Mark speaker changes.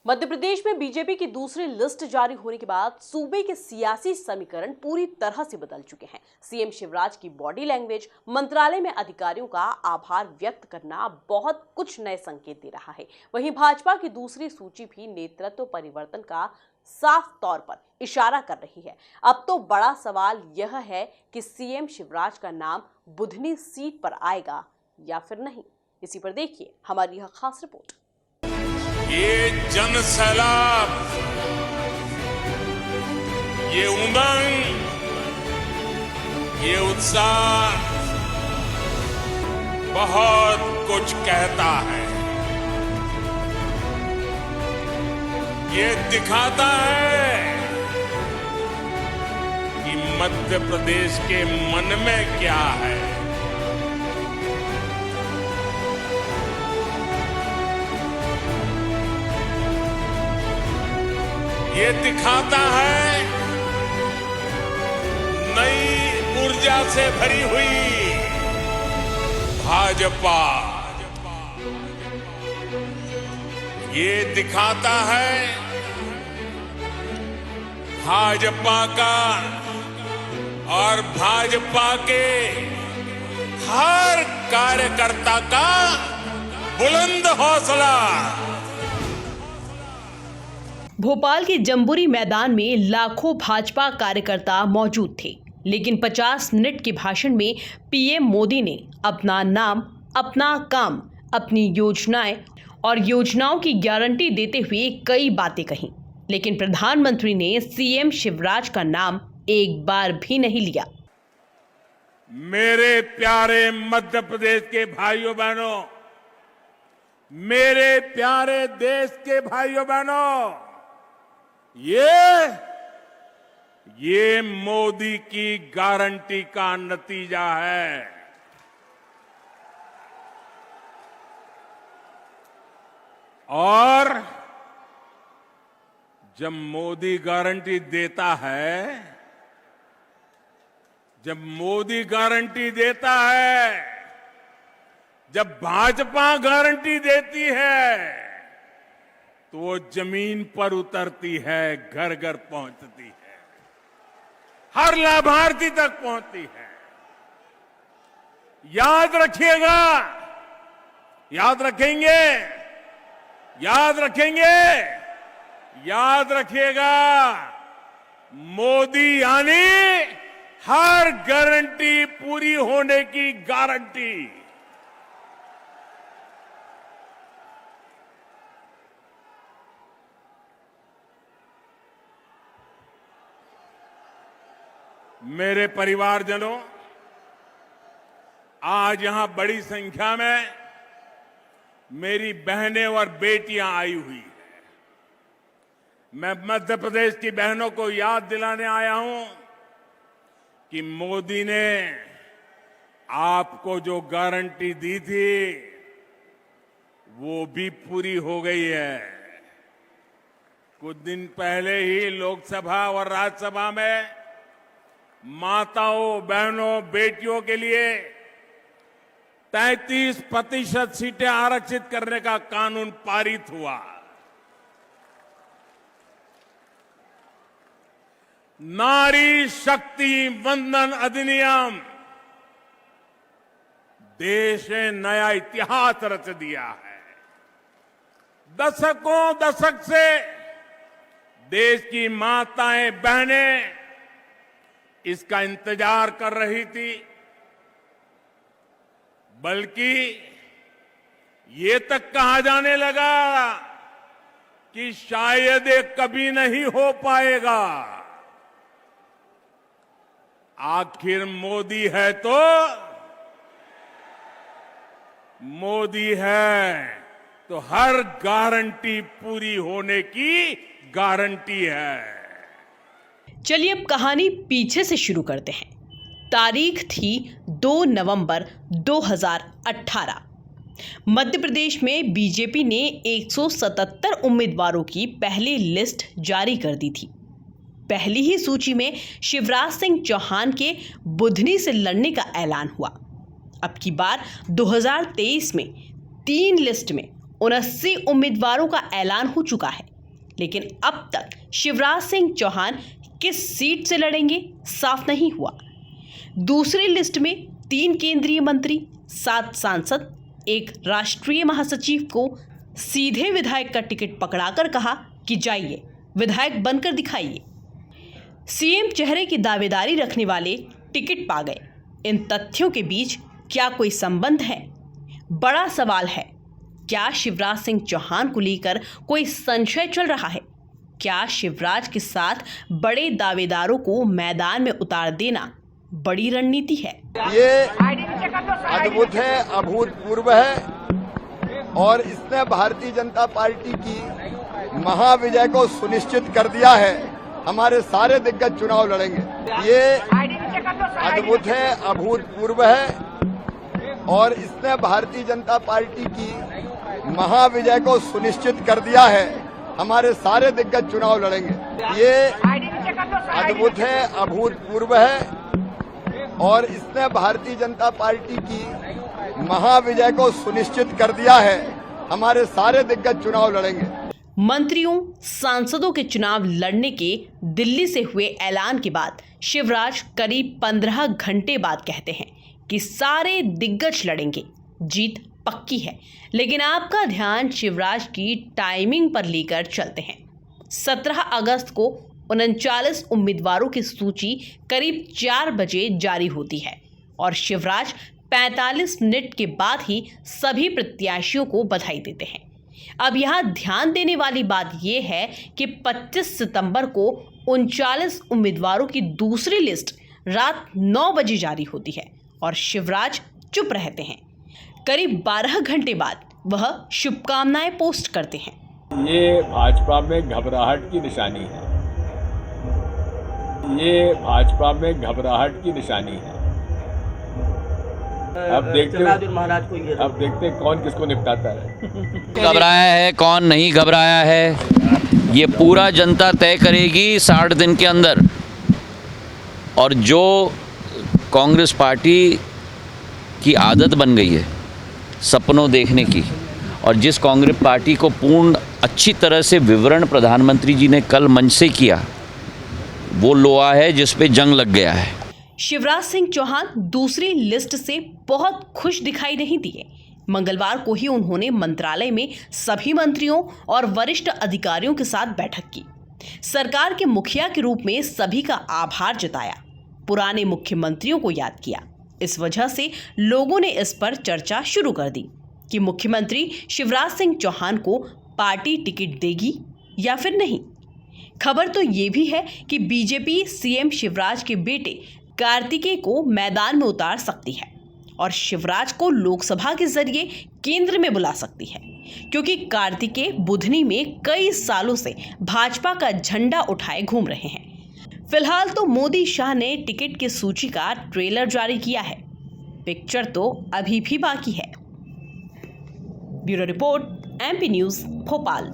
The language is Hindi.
Speaker 1: मध्य प्रदेश में बीजेपी की दूसरी लिस्ट जारी होने के बाद सूबे के सियासी समीकरण पूरी तरह से बदल चुके हैं। सीएम शिवराज की बॉडी लैंग्वेज, मंत्रालय में अधिकारियों का आभार व्यक्त करना बहुत कुछ नए संकेत दे रहा है। वहीं भाजपा की दूसरी सूची भी नेतृत्व परिवर्तन का साफ तौर पर इशारा कर रही है। अब तो बड़ा सवाल यह है कि सीएम शिवराज का नाम बुधनी सीट पर आएगा या फिर नहीं। इसी पर देखिए हमारी यह खास रिपोर्ट।
Speaker 2: ये जन सैलाब, ये उमंग, ये उत्साह बहुत कुछ कहता है। ये दिखाता है कि मध्य प्रदेश के मन में क्या है। ये दिखाता है नई ऊर्जा से भरी हुई भाजपा। ये दिखाता है भाजपा का और भाजपा के हर कार्यकर्ता का बुलंद हौसला।
Speaker 1: भोपाल के जम्बूरी मैदान में लाखों भाजपा कार्यकर्ता मौजूद थे, लेकिन 50 मिनट के भाषण में पीएम मोदी ने अपना नाम, अपना काम, अपनी योजनाएं और योजनाओं की गारंटी देते हुए कई बातें कहीं, लेकिन प्रधानमंत्री ने सीएम शिवराज का नाम एक बार भी नहीं लिया।
Speaker 2: मेरे प्यारे मध्य प्रदेश के भाइयों बहनों, मेरे प्यारे देश के भाइयों बहनों, ये मोदी की गारंटी का नतीजा है। और जब मोदी गारंटी देता है, जब मोदी गारंटी देता है, जब भाजपा गारंटी देती है, तो वो जमीन पर उतरती है, घर घर पहुंचती है, हर लाभार्थी तक पहुंचती है। याद रखिएगा, याद रखेंगे, याद रखेंगे, याद रखिएगा, मोदी यानी हर गारंटी पूरी होने की गारंटी। मेरे परिवारजनों, आज यहां बड़ी संख्या में मेरी बहनें और बेटियां आई हुई हैं। मैं मध्य प्रदेश की बहनों को याद दिलाने आया हूं कि मोदी ने आपको जो गारंटी दी थी वो भी पूरी हो गई है। कुछ दिन पहले ही लोकसभा और राज्यसभा में माताओं, बहनों, बेटियों के लिए 33% सीटें आरक्षित करने का कानून पारित हुआ। नारी शक्ति वंदन अधिनियम देश ने नया इतिहास रच दिया है। दशक से देश की माताएं, बहनें इसका इंतजार कर रही थी, बल्कि ये तक कहा जाने लगा कि शायद ये कभी नहीं हो पाएगा। आखिर मोदी है तो मोदी है तो हर गारंटी पूरी होने की गारंटी है।
Speaker 1: चलिए अब कहानी पीछे से शुरू करते हैं। तारीख थी 2 नवंबर 2018। मध्य प्रदेश में बीजेपी ने 177 उम्मीदवारों की पहली लिस्ट जारी कर दी थी। पहली ही सूची में शिवराज सिंह चौहान के बुधनी से लड़ने का ऐलान हुआ। अब की बार 2023 में 3 लिस्ट में 79 उम्मीदवारों का ऐलान हो चुका है। लेकिन अब तक शिवराज सिंह चौहान किस सीट से लड़ेंगे साफ नहीं हुआ। दूसरी लिस्ट में 3 केंद्रीय मंत्री, 7 सांसद, 1 राष्ट्रीय महासचिव को सीधे विधायक का टिकट पकड़ाकर कहा कि जाइए विधायक बनकर दिखाइए। सीएम चेहरे की दावेदारी रखने वाले टिकट पा गए। इन तथ्यों के बीच क्या कोई संबंध है? बड़ा सवाल है, क्या शिवराज सिंह चौहान को लेकर कोई संशय चल रहा है? क्या शिवराज के साथ बड़े दावेदारों को मैदान में उतार देना बड़ी रणनीति है?
Speaker 3: ये अद्भुत है, अभूतपूर्व है और इसने भारतीय जनता पार्टी की महाविजय को सुनिश्चित कर दिया है। हमारे सारे दिग्गज चुनाव लड़ेंगे। ये अद्भुत है, अभूतपूर्व है और इसने भारतीय जनता पार्टी की महाविजय को सुनिश्चित कर दिया है। हमारे सारे दिग्गज चुनाव लड़ेंगे। ये अद्भुत है, अभूतपूर्व है और इसने भारतीय जनता पार्टी की महाविजय को सुनिश्चित कर दिया है। हमारे सारे दिग्गज चुनाव लड़ेंगे।
Speaker 1: मंत्रियों, सांसदों के चुनाव लड़ने के दिल्ली से हुए ऐलान के बाद शिवराज करीब 15 घंटे बाद कहते हैं कि सारे दिग्गज लड़ेंगे, जीत पक्की है। लेकिन आपका ध्यान शिवराज की टाइमिंग पर लेकर चलते हैं। 17 अगस्त को 39 उम्मीदवारों की सूची करीब 4 बजे जारी होती है और शिवराज 45 मिनट के बाद ही सभी प्रत्याशियों को बधाई देते हैं। अब यहाँ ध्यान देने वाली बात यह है कि 25 सितंबर को 39 उम्मीदवारों की दूसरी लिस्ट रात 9 बजे जारी होती है और शिवराज चुप रहते हैं। करीब 12 घंटे बाद वह शुभकामनाएं पोस्ट करते हैं।
Speaker 4: ये भाजपा में घबराहट की निशानी है। ये भाजपा में घबराहट की निशानी है। अब देखते कौन किसको निपटाता है।
Speaker 5: घबराया है, कौन नहीं घबराया है, ये पूरा जनता तय करेगी 60 दिन के अंदर। और जो कांग्रेस पार्टी की आदत बन गई है सपनों देखने की, और जिस कांग्रेस पार्टी को पूर्ण अच्छी तरह से विवरण प्रधानमंत्री जी ने कल मंच से किया, वो लोहा है जिस पे जंग लग गया है।
Speaker 1: शिवराज सिंह चौहान दूसरी लिस्ट से बहुत खुश दिखाई नहीं दिए। मंगलवार को ही उन्होंने मंत्रालय में सभी मंत्रियों और वरिष्ठ अधिकारियों के साथ बैठक की। सरकार के मुखिया के रूप में सभी का आभार जताया, पुराने मुख्यमंत्रियों को याद किया। इस वजह से लोगों ने इस पर चर्चा शुरू कर दी कि मुख्यमंत्री शिवराज सिंह चौहान को पार्टी टिकट देगी या फिर नहीं। खबर तो ये भी है कि बीजेपी सीएम शिवराज के बेटे कार्तिकेय को मैदान में उतार सकती है और शिवराज को लोकसभा के जरिए केंद्र में बुला सकती है, क्योंकि कार्तिकेय बुधनी में कई सालों से भाजपा का झंडा उठाए घूम रहे हैं। फिलहाल तो मोदी शाह ने टिकट की सूची का ट्रेलर जारी किया है, पिक्चर तो अभी भी बाकी है। Bureau report, MP news, Bhopal.